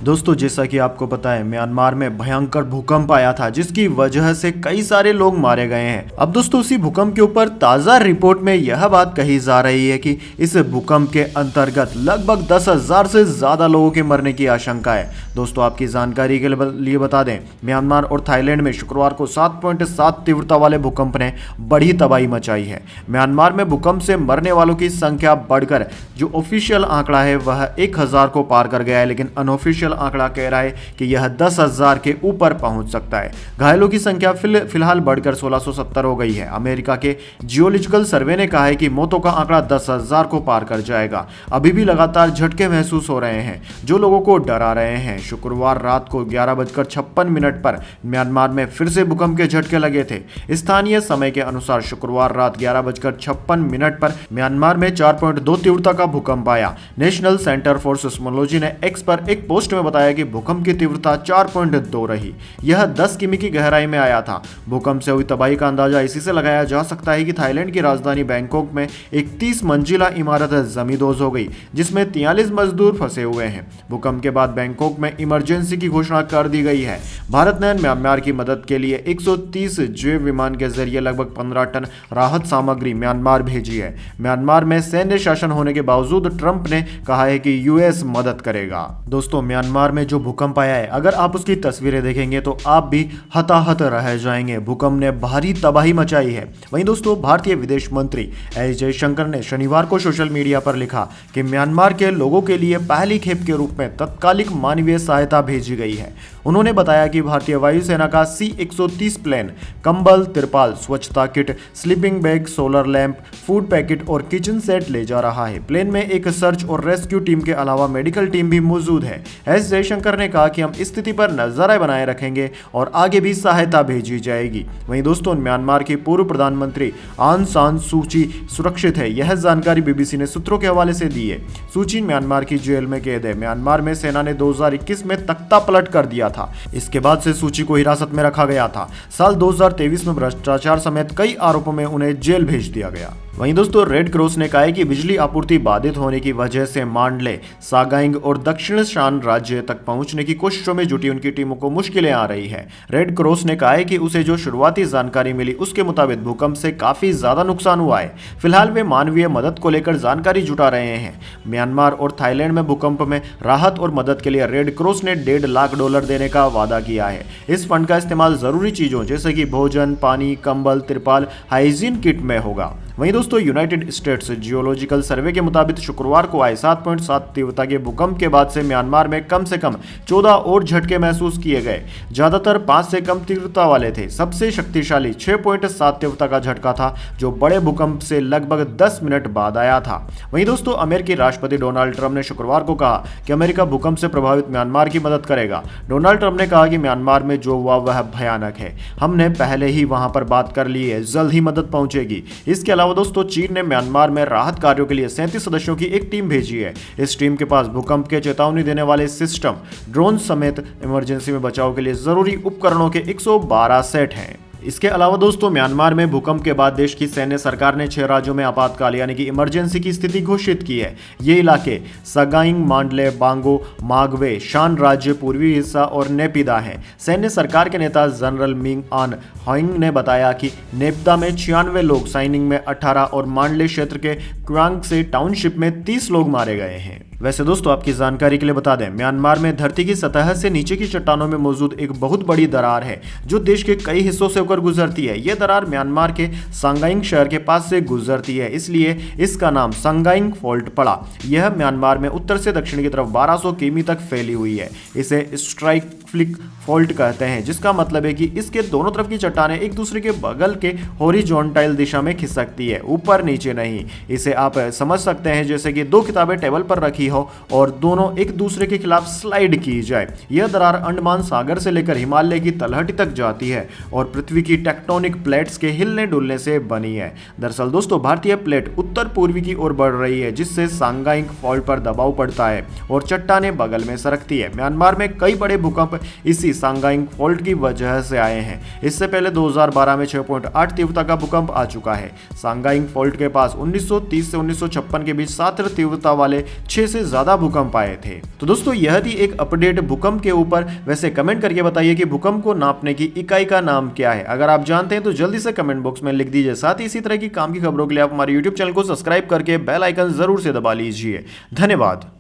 दोस्तों, जैसा कि आपको पता है, म्यांमार में भयंकर भूकंप आया था जिसकी वजह से कई सारे लोग मारे गए हैं। अब दोस्तों, उसी भूकंप के ऊपर ताज़ा रिपोर्ट में यह बात कही जा रही है कि इस भूकंप के अंतर्गत लगभग 10,000 से ज़्यादा लोगों के मरने की आशंका है। दोस्तों, आपकी जानकारी के लिए बता दें, म्यांमार और थाईलैंड में शुक्रवार को 7.7 तीव्रता वाले भूकंप ने बड़ी तबाही मचाई है। म्यांमार में भूकंप से मरने वालों की संख्या बढ़कर जो ऑफिशियल आंकड़ा है वह 1,000 को पार कर गया है, लेकिन अनऑफिशियल आंकड़ा कह रहा है कि यह 10,000 के ऊपर पहुंच सकता है। घायलों की संख्या फिलहाल बढ़कर 1,670 हो गई है। अमेरिका के जियोलॉजिकल सर्वे ने कहा है कि मौतों का आंकड़ा 10,000 को पार कर जाएगा। अभी भी लगातार झटके महसूस हो रहे हैं जो लोगों को डरा रहे हैं। शुक्रवार रात को 11:56 पर म्यांमार में फिर से भूकंप के झटके लगे थे। स्थानीय समय के अनुसार शुक्रवार रात 11:56 पर म्यांमार में 4.2 तीव्रता का भूकंप आया। नेशनल सेंटर फॉर सिस्मोलॉजी ने एक्स पर एक पोस्ट में बताया कि भूकंप की तीव्रता 4.2 रही। यह 10 किमी की गहराई में आया था। भूकंप से हुई तबाही का अंदाजा इसी से लगाया जा सकता है कि थाईलैंड की राजधानी बैंकॉक में एक 30 मंजिला इमारत जमींदोज हो गई, जिसमें 43 मजदूर फंसे हुए हैं। भूकंप के बाद बैंकॉक में इमरजेंसी की घोषणा कर दी गई है। भारत ने म्यांमार की मदद के लिए 130 जैव विमान के जरिए लगभग 15 टन राहत सामग्री म्यांमार भेजी है। म्यांमार में सैन्य शासन होने के बावजूद ट्रंप ने कहा है कि यूएस मदद करेगा। दोस्तों, म्यांमार में जो भूकंप आया है, अगर आप उसकी तस्वीरें देखेंगे तो आप भी हताहत रह जाएंगे। भूकंप ने भारी तबाही मचाई है। वहीं दोस्तों, भारतीय विदेश मंत्री एस जयशंकर ने शनिवार को सोशल मीडिया पर लिखा कि म्यांमार के लोगों के लिए पहली खेप के रूप में तत्कालिक मानवीय सहायता भेजी गई है। उन्होंने बताया कि भारतीय वायुसेना का C-130 प्लेन कंबल, तिरपाल, स्वच्छता kit, sleeping bag, solar lamp, food packet और किचन सेट ले जा रहा है। प्लेन में एक सर्च और रेस्क्यू टीम के अलावा मेडिकल टीम भी मौजूद है। एस जयशंकर ने कहा कि हम स्थिति पर नजर बनाए रखेंगे और आगे भी सहायता भेजी जाएगी। वहीं दोस्तों, म्यांमार की पूर्व प्रधानमंत्री आंग सान सू की सुरक्षित है। यह जानकारी बीबीसी ने सूत्रों के हवाले से दी है। सू की म्यांमार की जेल में कैद है। म्यांमार में सेना ने 2021 में तख्ता पलट कर दिया था। इसके बाद से सू की को हिरासत में रखा गया था। साल 2023 में भ्रष्टाचार समेत कई आरोपों में उन्हें जेल भेज दिया गया। वहीं दोस्तों, रेड क्रॉस ने कहा है कि बिजली आपूर्ति बाधित होने की वजह से मांडले, सागाइंग और दक्षिण शान राज्य तक पहुंचने की कोशिशों में जुटी उनकी टीमों को मुश्किलें आ रही है। रेड क्रॉस ने कहा है कि उसे जो शुरुआती जानकारी मिली उसके मुताबिक भूकंप से काफी ज्यादा नुकसान हुआ है। फिलहाल वे मानवीय मदद को लेकर जानकारी जुटा रहे हैं। म्यांमार और थाईलैंड में भूकंप में राहत और मदद के लिए रेड क्रॉस ने $1.5 लाख देने का वादा किया है। इस फंड का इस्तेमाल जरूरी चीजों जैसे कि भोजन, पानी, कंबल, तिरपाल, हाइजीन किट में होगा। वहीं दोस्तों, यूनाइटेड स्टेट्स जियोलॉजिकल सर्वे के मुताबिक शुक्रवार को आए 7.7 तीव्रता के भूकंप के बाद से म्यांमार में कम से कम 14 और झटके महसूस किए गए। ज्यादातर 5 से कम तीव्रता वाले थे। सबसे शक्तिशाली 6.7 तीव्रता का झटका था, जो बड़े भूकंप से लगभग 10 मिनट बाद आया था। वहीं दोस्तों, अमेरिकी राष्ट्रपति डोनाल्ड ट्रंप ने शुक्रवार को कहा कि अमेरिका भूकंप से प्रभावित म्यांमार की मदद करेगा। डोनाल्ड ट्रंप ने कहा कि म्यांमार में जो हुआ वह भयानक है। हमने पहले ही वहां पर बात कर ली है, जल्द ही मदद पहुंचेगी। इसके अलावा दोस्तों, चीन ने म्यांमार में राहत कार्यों के लिए 37 सदस्यों की एक टीम भेजी है। इस टीम के पास भूकंप के चेतावनी देने वाले सिस्टम, ड्रोन समेत इमरजेंसी में बचाव के लिए जरूरी उपकरणों के 112 सेट हैं। इसके अलावा दोस्तों, म्यांमार में भूकंप के बाद देश की सैन्य सरकार ने 6 राज्यों में आपातकाल यानी कि इमरजेंसी की स्थिति घोषित की है। ये इलाके सगाइंग, मांडले, बांगो, मागवे, शान राज्य, पूर्वी हिस्सा और नेपिदा हैं। सैन्य सरकार के नेता जनरल मिंग आन हाइंग ने बताया कि नेपिदा में 96 लोग, साइनिंग में 18 और मांडले क्षेत्र के क्वांग से टाउनशिप में 30 लोग मारे गए हैं। वैसे दोस्तों, आपकी जानकारी के लिए बता दें, म्यांमार में धरती की सतह से नीचे की चट्टानों में मौजूद एक बहुत बड़ी दरार है जो देश के कई हिस्सों से होकर गुजरती है। यह दरार म्यांमार के सांगाइंग शहर के पास से गुजरती है, इसलिए इसका नाम सांगाइंग फॉल्ट पड़ा। यह म्यांमार में उत्तर से दक्षिण की तरफ 1200 किमी तक फैली हुई है। इसे स्ट्राइक फ्लिक फॉल्ट कहते हैं, जिसका मतलब है कि इसके दोनों तरफ की चट्टानें एक दूसरे के बगल के हॉरिजॉन्टल दिशा में खिसकती है, ऊपर नीचे नहीं। इसे आप समझ सकते हैं जैसे कि 2 किताबें टेबल पर रखी हो और दोनों एक दूसरे के खिलाफ स्लाइड की जाए। यह दरार अंडमान सागर से लेकर हिमालय की तलहटी तक जाती है और पृथ्वी की टेक्टोनिक प्लेट्स के हिलने डुलने से बनी है। दरअसल दोस्तों, भारतीय प्लेट उत्तर पूर्वी की ओर बढ़ रही है, जिससे सांगाइंग फॉल्ट पर दबाव पड़ता है और चट्टानें बगल में सरकती है। म्यांमार में कई बड़े भूकंप इसी सांगाइंग फॉल्ट की वजह से आए हैं। इससे पहले 2012 में 6.8 तीव्रता का भूकंप आ चुका है। सांगाइंग फॉल्ट के पास 1930 से 1956 के बीच 7 तीव्रता वाले 6 से से ज्यादा भूकंप आए थे। तो दोस्तों यह थी एक अपडेट भूकंप के ऊपर। वैसे कमेंट करके बताइए कि भूकंप को नापने की इकाई का नाम क्या है। अगर आप जानते हैं तो जल्दी से कमेंट बॉक्स में लिख दीजिए। साथ ही इसी तरह की काम की खबरों के लिए आप हमारे यूट्यूब चैनल को सब्सक्राइब करके बेल आइकन जरूर से दबा लीजिए। धन्यवाद।